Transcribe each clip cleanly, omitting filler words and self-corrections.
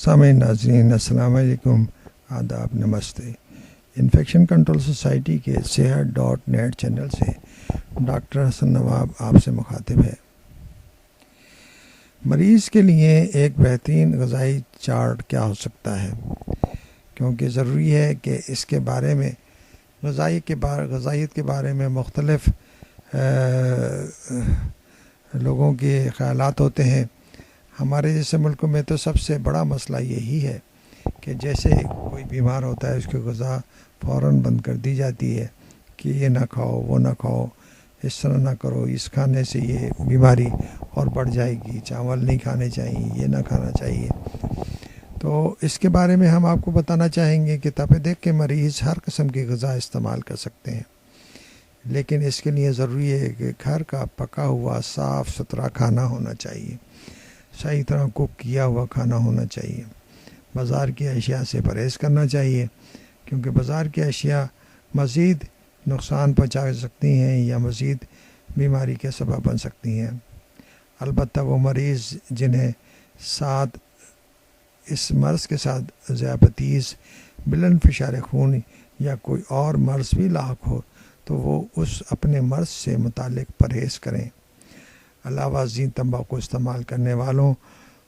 سامعین ناظرین السلام علیکم، آداب، نمستے۔ انفیکشن کنٹرول سوسائٹی کے صحت.نیٹ چینل سے ڈاکٹر حسن نواب آپ سے مخاطب ہے۔ مریض کے لیے ایک بہترین غذائی چارٹ کیا ہو سکتا ہے؟ کیونکہ ضروری ہے کہ اس کے بارے میں غذائیت کے بارے میں مختلف لوگوں کے خیالات ہوتے ہیں۔ ہمارے جیسے ملکوں میں تو سب سے بڑا مسئلہ یہی ہے کہ جیسے کوئی بیمار ہوتا ہے اس کی غذا فوراً بند کر دی جاتی ہے کہ یہ نہ کھاؤ، وہ نہ کھاؤ، اس طرح نہ کرو، اس کھانے سے یہ بیماری اور بڑھ جائے گی، چاول نہیں کھانے چاہیے، یہ نہ کھانا چاہیے۔ تو اس کے بارے میں ہم آپ کو بتانا چاہیں گے کہ تپ دیکھ کے مریض ہر قسم کی غذا استعمال کر سکتے ہیں، لیکن اس کے لیے ضروری ہے کہ گھر کا پکا ہوا صاف ستھرا کھانا ہونا چاہیے، صحیح طرح کوک کیا ہوا کھانا ہونا چاہیے۔ بازار کی اشیاء سے پرہیز کرنا چاہیے، کیونکہ بازار کی اشیاء مزید نقصان پہنچا سکتی ہیں یا مزید بیماری کے سبب بن سکتی ہیں۔ البتہ وہ مریض جنہیں اس مرض کے ساتھ ذیابیطیز، بلند فشار خون یا کوئی اور مرض بھی لاحق ہو تو وہ اس اپنے مرض سے متعلق پرہیز کریں۔ علاوہ ازیں تمباکو استعمال کرنے والوں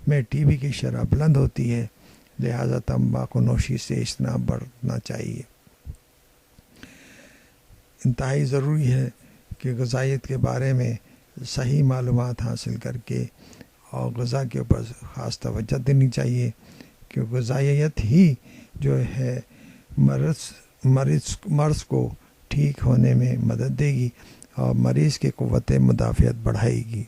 میں ٹی بی کی شرح بلند ہوتی ہے، لہذا تمباکو نوشی سے اجتناب برتنا چاہیے۔ انتہائی ضروری ہے کہ غذائیت کے بارے میں صحیح معلومات حاصل کر کے اور غذا کے اوپر خاص توجہ دینی چاہیے، کیونکہ غذائیت ہی جو ہے مرض کو ٹھیک ہونے میں مدد دے گی اور مریض کی قوت مدافعت بڑھائے گی۔